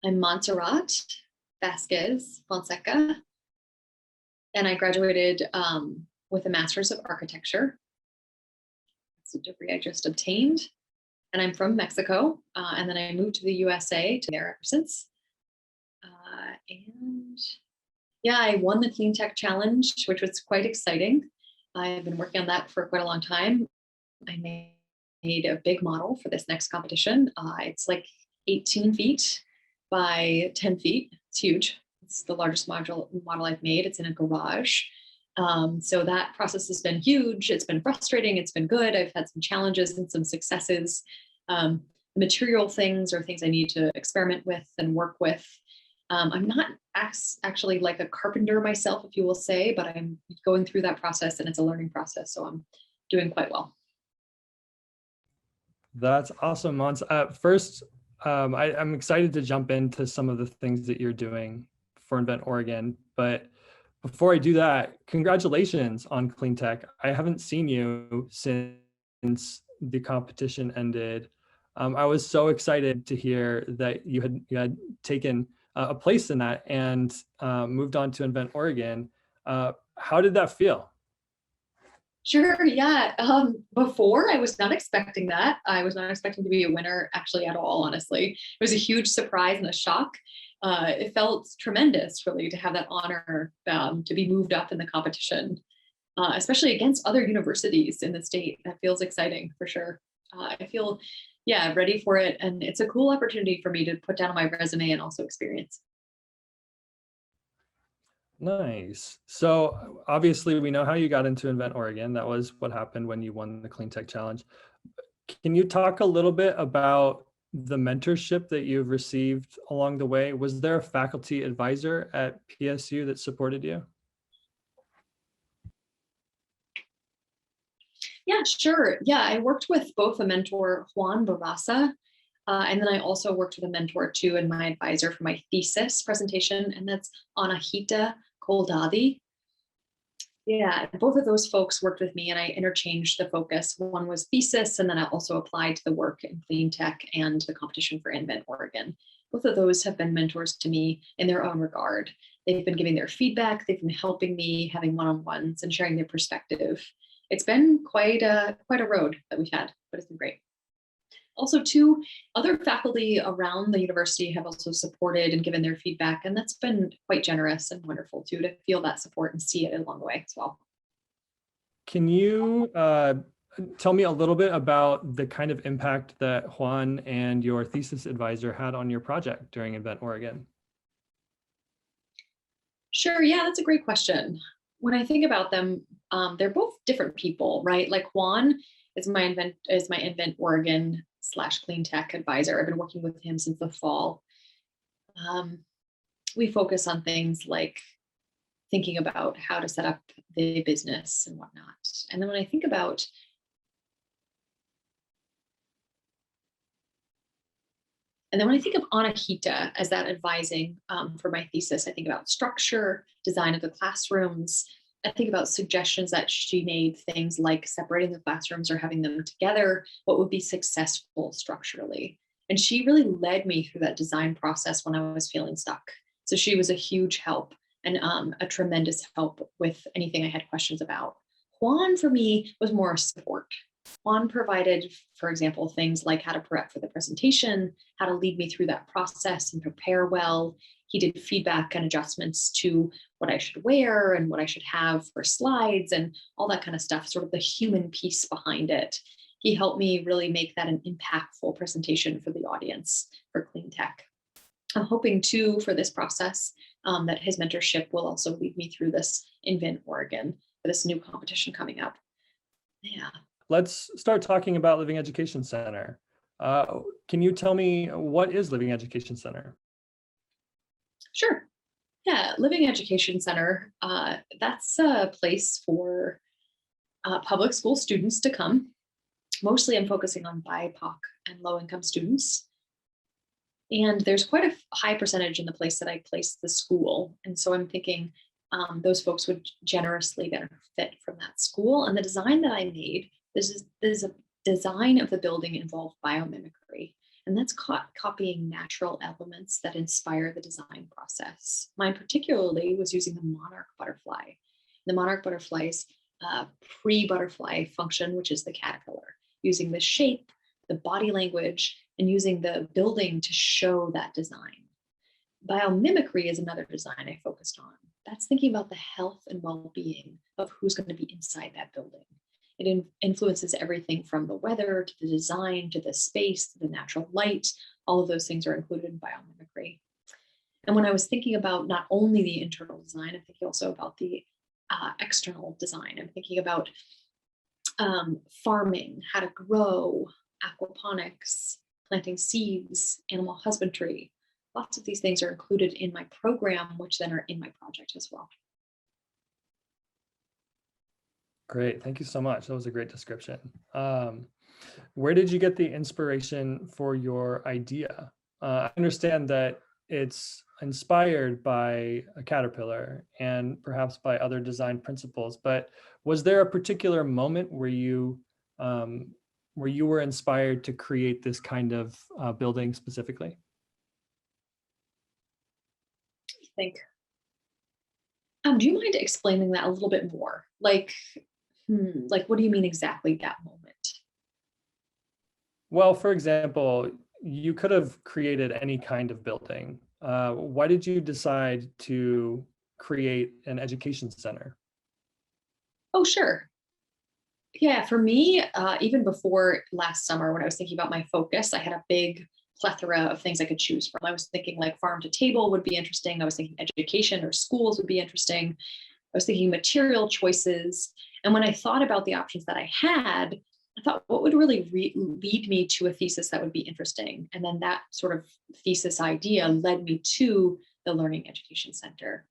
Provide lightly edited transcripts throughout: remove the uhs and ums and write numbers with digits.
I'm Montserrat Vasquez Fonseca, and I graduated with a Master's of Architecture. It's a degree I just obtained, and I'm from Mexico, and then I moved to the USA to there ever since. And yeah, I won the Clean Tech Challenge, which was quite exciting. I've been working on that for quite a long time. I made a big model for this next competition. It's like 18 feet by 10 feet. It's huge. It's the largest model I've made. It's in a garage. So that process has been huge. It's been frustrating. It's been good. I've had some challenges and some successes. Material things are things I need to experiment with and work with. I'm not actually like a carpenter myself, if you will say, but I'm going through that process and it's a learning process. So I'm doing quite well. That's awesome, Mons. First, I'm excited to jump into some of the things that you're doing for InventOR, but before I do that, congratulations on Clean Tech. I haven't seen you since the competition ended. I was so excited to hear that you had taken a place in that and moved on to InventOR. How did that feel? Sure, yeah. Before, I was not expecting that. I was not expecting to be a winner actually at all, honestly. It was a huge surprise and a shock. It felt tremendous, really, to have that honor to be moved up in the competition, especially against other universities in the state. That feels exciting for sure. I feel, yeah, ready for it. And it's a cool opportunity for me to put down on my resume and also experience. Nice. So obviously we know how you got into InventOR. That was what happened when you won the Clean Tech Challenge. Can you talk a little bit about the mentorship that you've received along the way? Was there a faculty advisor at PSU that supported you? Yeah, sure. Yeah, I worked with both a mentor, Juan Barraza, and then I also worked with a mentor too, and my advisor for my thesis presentation, and that's Anahita Koldadi. Yeah, both of those folks worked with me and I interchanged the focus. One was thesis, and then I also applied to the work in clean tech and the competition for InventOR. Both of those have been mentors to me in their own regard. They've been giving their feedback, they've been helping me, having one-on-ones and sharing their perspective. It's been quite a road that we've had, but it's been great. Also, two other faculty around the university have also supported and given their feedback, and that's been quite generous and wonderful too, to feel that support and see it along the way as well. Can you tell me a little bit about the kind of impact that Juan and your thesis advisor had on your project during InventOR? Sure, yeah, that's a great question. When I think about them, they're both different people, right? Like Juan is my InventOR / clean tech advisor. I've been working with him since the fall. We focus on things like thinking about how to set up the business and whatnot. And then when I think about of Anahita as that advising for my thesis, I think about structure, design of the classrooms. I think about suggestions that she made, things like separating the classrooms or having them together, what would be successful structurally. And she really led me through that design process when I was feeling stuck. So she was a huge help and a tremendous help with anything I had questions about. Juan, for me, was more support. Juan provided, for example, things like how to prep for the presentation, how to lead me through that process and prepare well. He did feedback and adjustments to what I should wear and what I should have for slides and all that kind of stuff, sort of the human piece behind it. He helped me really make that an impactful presentation for the audience for clean tech. I'm hoping too for this process that his mentorship will also lead me through this InventOR for this new competition coming up. Yeah. Let's start talking about Living Education Center. Can you tell me, what is Living Education Center? Sure. Yeah, Living Education Center, that's a place for public school students to come. Mostly I'm focusing on BIPOC and low-income students. And there's quite a high percentage in the place that I placed the school. And so I'm thinking those folks would generously benefit from that school. And the design that I made, this is a design of the building involved biomimicry. And that's copying natural elements that inspire the design process. Mine particularly was using the monarch butterfly. The monarch butterfly's pre-butterfly function, which is the caterpillar, using the shape, the body language, and using the building to show that design. Biomimicry is another design I focused on. That's thinking about the health and well-being of who's going to be inside that building. It influences everything from the weather to the design to the space to the natural light. All of those things are included in biomimicry. And when I was thinking about not only the internal design, I'm thinking also about the external design. I'm thinking about farming, how to grow, aquaponics, planting seeds, animal husbandry. Lots of these things are included in my program, which then are in my project as well. Great, thank you so much. That was a great description. Where did you get the inspiration for your idea? I understand that it's inspired by a caterpillar and perhaps by other design principles, but was there a particular moment where you were inspired to create this kind of building specifically? I think. Do you mind explaining that a little bit more? Like, what do you mean exactly that moment? Well, for example, you could have created any kind of building. Why did you decide to create an education center? Oh, sure. Yeah, for me, even before last summer, when I was thinking about my focus, I had a big plethora of things I could choose from. I was thinking like farm to table would be interesting. I was thinking education or schools would be interesting. I was thinking material choices. And when I thought about the options that I had, I thought, what would really lead me to a thesis that would be interesting? And then that sort of thesis idea led me to the Learning Education Center.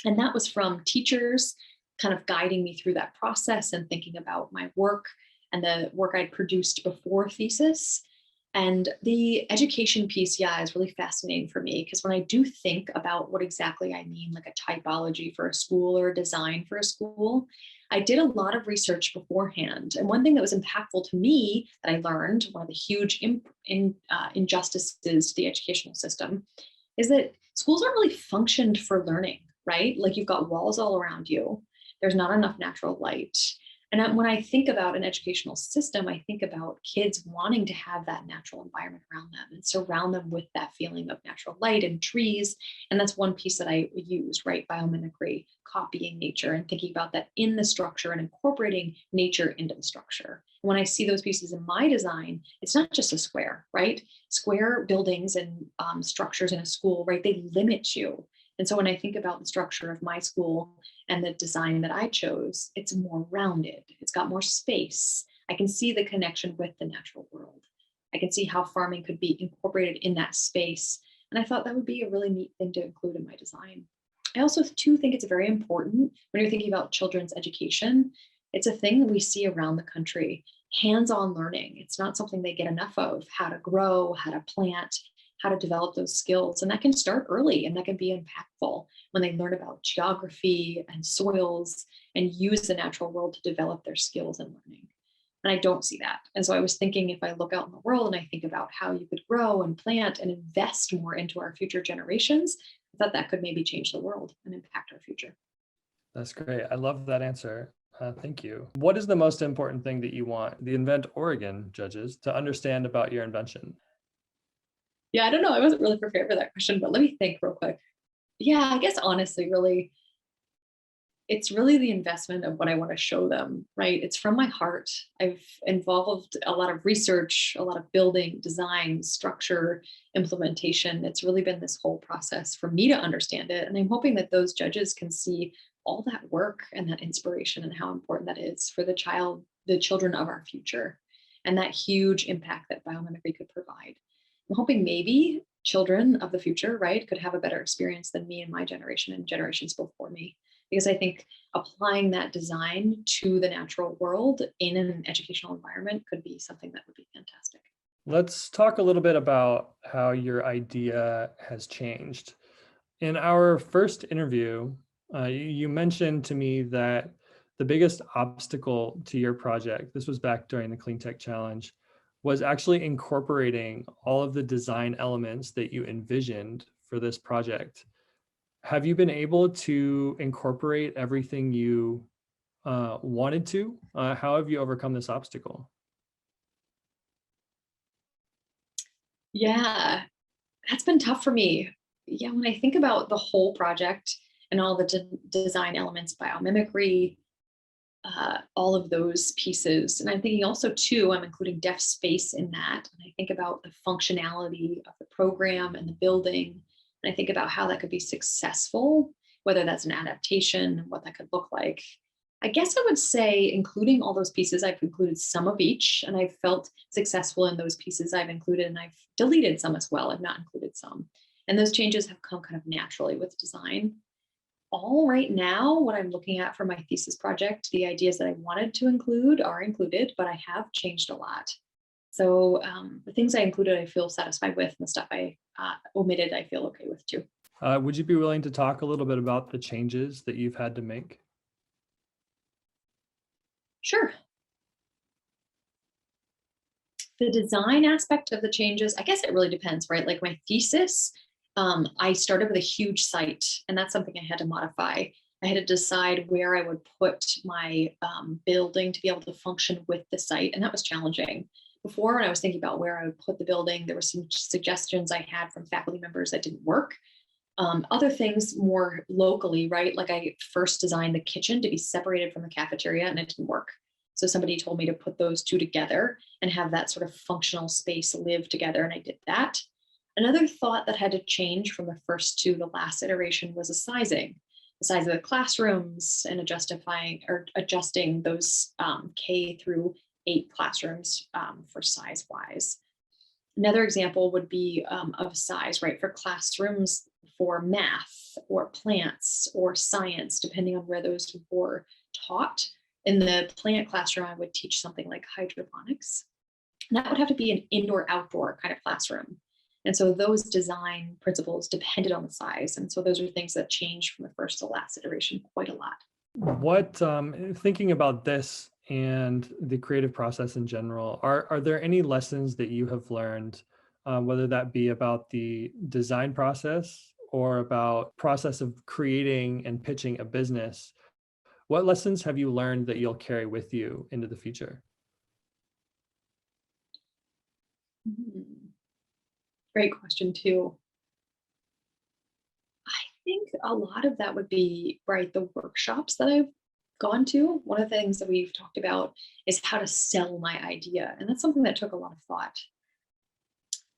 And that was from teachers kind of guiding me through that process and thinking about my work and the work I'd produced before thesis. And the education piece, yeah, is really fascinating for me because when I do think about what exactly I mean, like a typology for a school or a design for a school, I did a lot of research beforehand. And one thing that was impactful to me that I learned, one of the huge injustices to the educational system, is that schools aren't really functioned for learning, right? Like you've got walls all around you. There's not enough natural light. And when I think about an educational system, I think about kids wanting to have that natural environment around them and surround them with that feeling of natural light and trees. And that's one piece that I use, right? Biomimicry, copying nature, and thinking about that in the structure and incorporating nature into the structure. And when I see those pieces in my design, it's not just a square, right? Square buildings and structures in a school, right? They limit you. And so when I think about the structure of my school and the design that I chose, it's more rounded. It's got more space. I can see the connection with the natural world. I can see how farming could be incorporated in that space. And I thought that would be a really neat thing to include in my design. I also too think it's very important when you're thinking about children's education. It's a thing that we see around the country, hands-on learning. It's not something they get enough of, how to grow, how to plant, how to develop those skills. And that can start early and that can be impactful when they learn about geography and soils and use the natural world to develop their skills and learning. And I don't see that. And so I was thinking, if I look out in the world and I think about how you could grow and plant and invest more into our future generations, I thought that could maybe change the world and impact our future. That's great. I love that answer. Thank you. What is the most important thing that you want the InventOR judges to understand about your invention? Yeah, I don't know. I wasn't really prepared for that question, but let me think real quick. Yeah, I guess honestly, really, it's really the investment of what I want to show them, right? It's from my heart. I've involved a lot of research, a lot of building, design, structure, implementation. It's really been this whole process for me to understand it. And I'm hoping that those judges can see all that work and that inspiration and how important that is for the children of our future, and that huge impact that biomimicry could provide. I'm hoping maybe children of the future, right, could have a better experience than me and my generation and generations before me. Because I think applying that design to the natural world in an educational environment could be something that would be fantastic. Let's talk a little bit about how your idea has changed. In our first interview, you mentioned to me that the biggest obstacle to your project, this was back during the Clean Tech Challenge, was actually incorporating all of the design elements that you envisioned for this project. Have you been able to incorporate everything you wanted to? How have you overcome this obstacle? Yeah, that's been tough for me. Yeah, when I think about the whole project and all the design elements, biomimicry, all of those pieces. And I'm thinking also too, I'm including deaf space in that. And I think about the functionality of the program and the building. And I think about how that could be successful, whether that's an adaptation, what that could look like. I guess I would say, including all those pieces, I've included some of each, and I've felt successful in those pieces I've included, and I've deleted some as well. I've not included some. And those changes have come kind of naturally with design. All right now, what I'm looking at for my thesis project, the ideas that I wanted to include are included, but I have changed a lot. So the things I included, I feel satisfied with, and the stuff I omitted, I feel okay with too. Would you be willing to talk a little bit about the changes that you've had to make? Sure. The design aspect of the changes, I guess it really depends, right? Like my thesis, I started with a huge site, and that's something I had to modify. I had to decide where I would put my building to be able to function with the site, and that was challenging. Before, when I was thinking about where I would put the building, there were some suggestions I had from faculty members that didn't work. Other things more locally, right? Like I first designed the kitchen to be separated from the cafeteria, and it didn't work. So somebody told me to put those two together and have that sort of functional space live together, and I did that. Another thought that had to change from the first to the last iteration was the sizing, the size of the classrooms, and adjusting those K through 8 classrooms for size wise. Another example would be of size, right? For classrooms for math or plants or science, depending on where those were taught. In the plant classroom, I would teach something like hydroponics. And that would have to be an indoor-outdoor kind of classroom. And so those design principles depended on the size. And so those are things that changed from the first to last iteration quite a lot. What, thinking about this and the creative process in general, are there any lessons that you have learned, whether that be about the design process or about process of creating and pitching a business? What lessons have you learned that you'll carry with you into the future? Great question too. I think a lot of that would be, right, the workshops that I've gone to. One of the things that we've talked about is how to sell my idea. And that's something that took a lot of thought.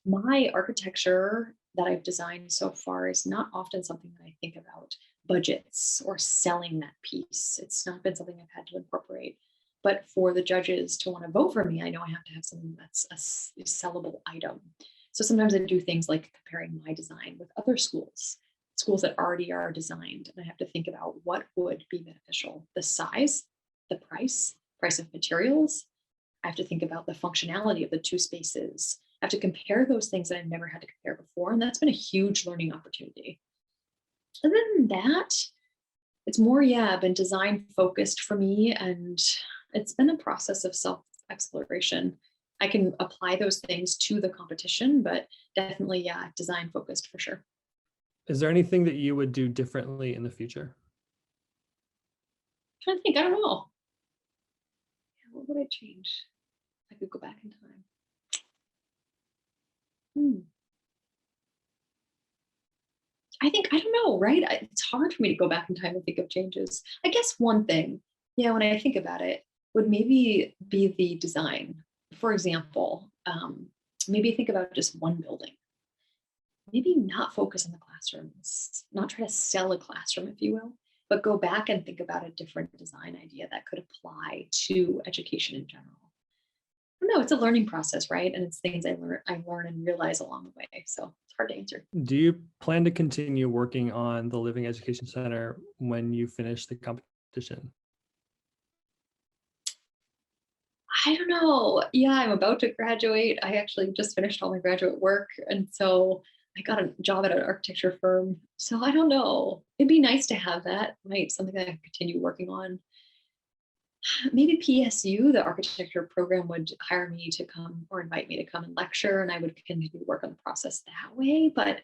My architecture that I've designed so far is not often something that I think about budgets or selling that piece. It's not been something I've had to incorporate. But for the judges to want to vote for me, I know I have to have something that's a sellable item. So sometimes I do things like comparing my design with other schools, schools that already are designed. And I have to think about what would be beneficial, the size, the price of materials. I have to think about the functionality of the two spaces. I have to compare those things that I've never had to compare before. And that's been a huge learning opportunity. Other than that, it's more, yeah, been design focused for me. And it's been a process of self exploration. I can apply those things to the competition, but definitely, yeah, design focused for sure. Is there anything that you would do differently in the future? I'm trying to think, I don't know. Yeah, what would I change? I could go back in time. I think, I don't know, right? It's hard for me to go back in time and think of changes. I guess one thing, yeah, when I think about it, would maybe be the design. For example, maybe think about just one building. Maybe not focus on the classrooms, not try to sell a classroom, if you will, but go back and think about a different design idea that could apply to education in general. I don't know, it's a learning process, right? And it's things I learn and realize along the way. So it's hard to answer. Do you plan to continue working on the Living Education Center when you finish the competition? I don't know. Yeah, I'm about to graduate. I actually just finished all my graduate work. And so I got a job at an architecture firm. So I don't know. It'd be nice to have that, right? Something that I can continue working on. Maybe PSU, the architecture program, would hire me to come or invite me to come and lecture, and I would continue to work on the process that way. But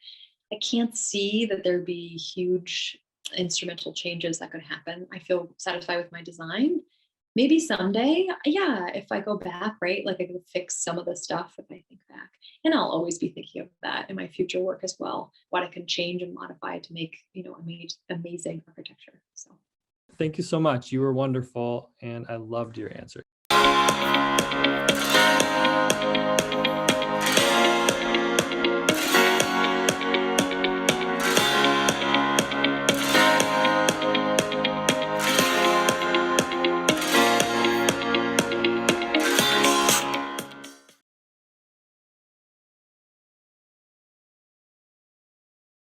I can't see that there'd be huge instrumental changes that could happen. I feel satisfied with my design. Maybe someday, yeah, if I go back, right, like I could fix some of the stuff if I think back. And I'll always be thinking of that in my future work as well, what I can change and modify to make, amazing architecture. So Thank you so much. You were wonderful, and I loved your answer.